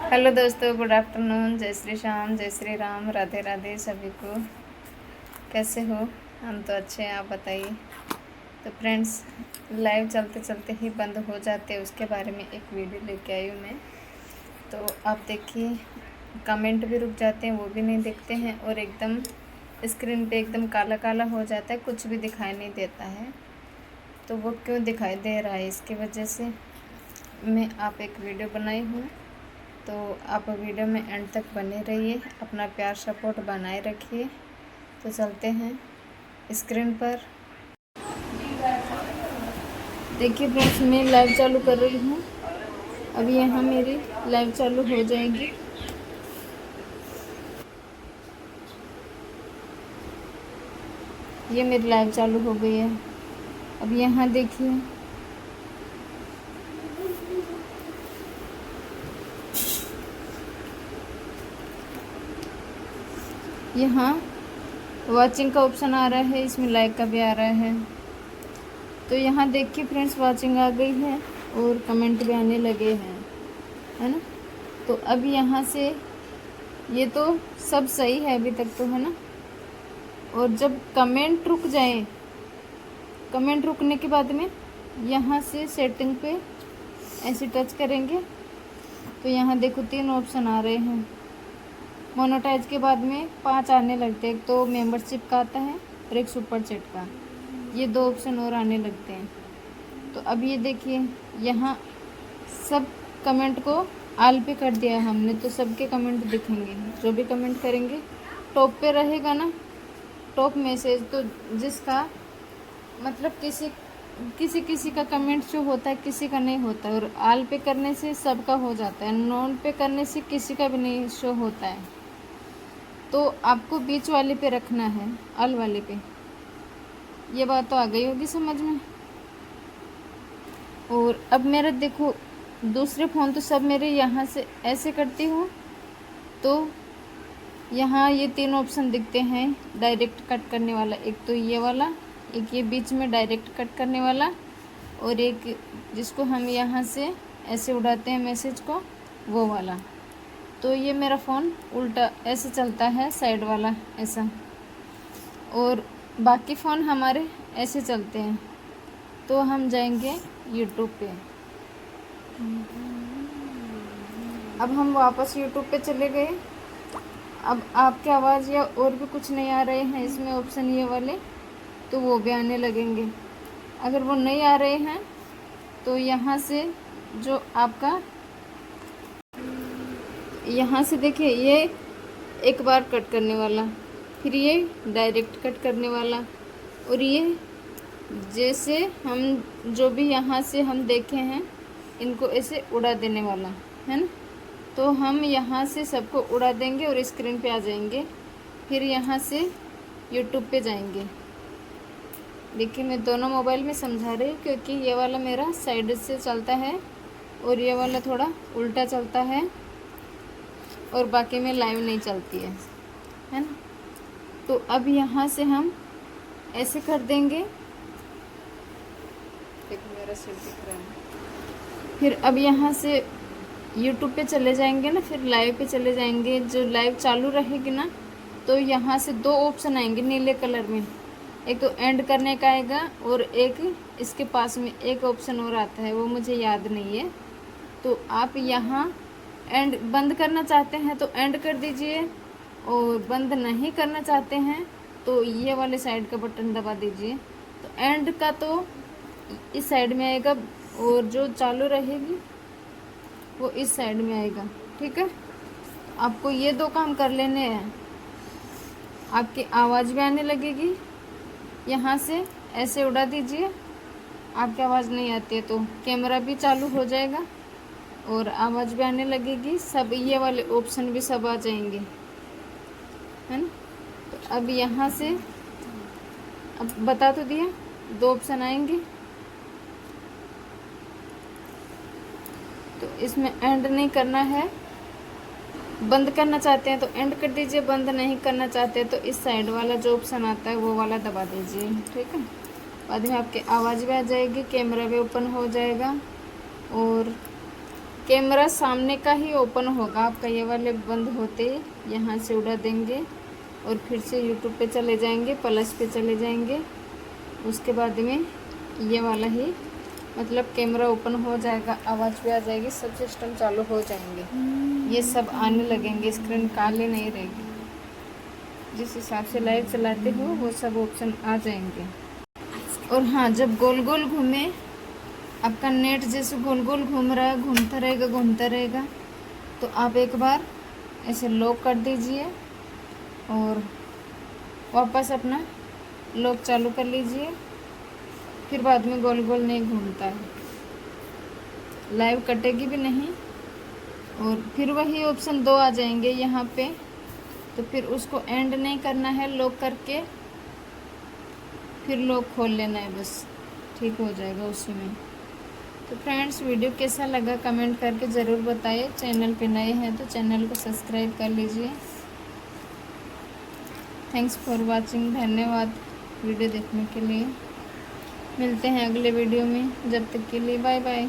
Hello दोस्तों, good afternoon. जय श्री श्याम, जय श्री राम, राधे राधे सभी को। कैसे हो? हम तो अच्छे हैं, आप बताइए। तो फ्रेंड्स, लाइव चलते चलते ही बंद हो जाते हैं, उसके बारे में एक वीडियो लेके आई हूँ मैं। तो आप देखिए, कमेंट भी रुक जाते हैं, वो भी नहीं दिखते हैं, और एकदम स्क्रीन पे एकदम काला काला हो जाता है, कुछ भी दिखाई नहीं देता है। तो वो क्यों दिखाई दे रहा है, इसकी वजह से मैं आप एक वीडियो बनाई हूँ। तो आप वीडियो में एंड तक बने रहिए, अपना प्यार सपोर्ट बनाए रखिए। तो चलते हैं स्क्रीन पर। देखिए फ्रेंड्स, मैं लाइव चालू कर रही हूँ। अभी यहाँ मेरी लाइव चालू हो जाएगी। ये मेरी लाइव चालू हो गई है। अब यहाँ देखिए, यहाँ वॉचिंग का ऑप्शन आ रहा है, इसमें लाइक का भी आ रहा है। तो यहाँ देखिए फ्रेंड्स, वॉचिंग आ गई है और कमेंट भी आने लगे हैं, है ना। तो अब यहाँ से ये तो सब सही है अभी तक, तो है ना। और जब कमेंट रुक जाए, कमेंट रुकने के बाद में यहाँ से सेटिंग पे ऐसे टच करेंगे तो यहाँ देखो 3 ऑप्शन आ रहे हैं। मोनेटाइज के बाद में 5 आने लगते हैं, एक तो मेंबरशिप का आता है और एक सुपर चैट का। ये 2 ऑप्शन और आने लगते हैं। तो अब ये देखिए, यहाँ सब कमेंट को आल पे कर दिया है हमने, तो सबके कमेंट दिखेंगे। जो भी कमेंट करेंगे टॉप पे रहेगा ना, टॉप मैसेज। तो जिसका मतलब किसी का कमेंट शो होता है, किसी का नहीं होता है। और आल पे करने से सबका हो जाता है, नॉन पे करने से किसी का भी नहीं शो होता है। तो आपको बीच वाले पे रखना है, आल वाले पे। ये बात तो आ गई होगी समझ में। और अब मेरा देखो, दूसरे फ़ोन तो सब मेरे यहाँ से ऐसे करती हूँ, तो यहाँ ये 3 ऑप्शन दिखते हैं डायरेक्ट कट करने वाला। एक तो ये वाला, एक ये बीच में डायरेक्ट कट करने वाला, और एक जिसको हम यहाँ से ऐसे उड़ाते हैं मैसेज को, वो वाला। तो ये मेरा फ़ोन उल्टा ऐसे चलता है, साइड वाला ऐसा, और बाकी फ़ोन हमारे ऐसे चलते हैं। तो हम जाएंगे यूट्यूब पे। अब हम वापस यूट्यूब पे चले गए। अब आपकी आवाज़ या और भी कुछ नहीं आ रहे हैं इसमें ऑप्शन ये वाले, तो वो भी आने लगेंगे। अगर वो नहीं आ रहे हैं तो यहाँ से जो आपका, यहाँ से देखिए, ये एक बार कट करने वाला, फिर ये डायरेक्ट कट करने वाला, और ये जैसे हम जो भी यहाँ से हम देखे हैं इनको ऐसे उड़ा देने वाला, है ना। तो हम यहाँ से सबको उड़ा देंगे और स्क्रीन पे आ जाएंगे। फिर यहाँ से यूट्यूब पे जाएंगे। देखिए, मैं दोनों मोबाइल में समझा रही हूँ, क्योंकि ये वाला मेरा साइड से चलता है और ये वाला थोड़ा उल्टा चलता है, और बाकी में लाइव नहीं चलती है ना। तो अब यहाँ से हम ऐसे कर देंगे। देखो मेरा सिर दिख रहा है। फिर अब यहाँ से यूट्यूब पे चले जाएंगे ना, फिर लाइव पे चले जाएंगे। जो लाइव चालू रहेगी ना, तो यहाँ से 2 ऑप्शन आएंगे नीले कलर में। एक तो एंड करने का आएगा, और एक इसके पास में एक ऑप्शन और आता है, वो मुझे याद नहीं है। तो आप यहाँ एंड बंद करना चाहते हैं तो एंड कर दीजिए, और बंद नहीं करना चाहते हैं तो ये वाले साइड का बटन दबा दीजिए। तो एंड का तो इस साइड में आएगा, और जो चालू रहेगी वो इस साइड में आएगा, ठीक है। आपको ये 2 काम कर लेने हैं। आपकी आवाज़ भी आने लगेगी, यहाँ से ऐसे उड़ा दीजिए। आपकी आवाज़ नहीं आती है तो कैमरा भी चालू हो जाएगा और आवाज़ भी आने लगेगी। सब ये वाले ऑप्शन भी सब आ जाएंगे, है ना। तो अब यहाँ से, अब बता तो दिया, 2 ऑप्शन आएंगे। तो इसमें एंड नहीं करना है। बंद करना चाहते हैं तो एंड कर दीजिए, बंद नहीं करना चाहते हैं तो इस साइड वाला जो ऑप्शन आता है वो वाला दबा दीजिए, ठीक है। बाद में आपकी आवाज़ भी आ जाएगी, कैमरा भी ओपन हो जाएगा, और कैमरा सामने का ही ओपन होगा, आपका ये वाले बंद होते यहाँ से उड़ा देंगे और फिर से यूट्यूब पे चले जाएंगे, प्लस पे चले जाएंगे। उसके बाद में ये वाला ही मतलब कैमरा ओपन हो जाएगा, आवाज़ भी आ जाएगी, सब सिस्टम चालू हो जाएंगे। ये सब आने लगेंगे, स्क्रीन काली नहीं रहेगी। जिस हिसाब से लाइव चलाते हो वो सब ऑप्शन आ जाएंगे। और हाँ, जब गोल गोल घूमे, आपका नेट जैसे गोल गोल घूम रहा है, घूमता रहेगा, तो आप एक बार ऐसे लॉक कर दीजिए और वापस अपना लॉक चालू कर लीजिए। फिर बाद में गोल गोल नहीं घूमता है, लाइव कटेगी भी नहीं। और फिर वही ऑप्शन 2 आ जाएंगे यहाँ पे, तो फिर उसको एंड नहीं करना है, लॉक करके फिर लॉक खोल लेना है, बस ठीक हो जाएगा उसी में। तो फ्रेंड्स, वीडियो कैसा लगा कमेंट करके ज़रूर बताइए। चैनल पे नए हैं तो चैनल को सब्सक्राइब कर लीजिए। थैंक्स फॉर वाचिंग, धन्यवाद वीडियो देखने के लिए। मिलते हैं अगले वीडियो में, जब तक के लिए बाय बाय।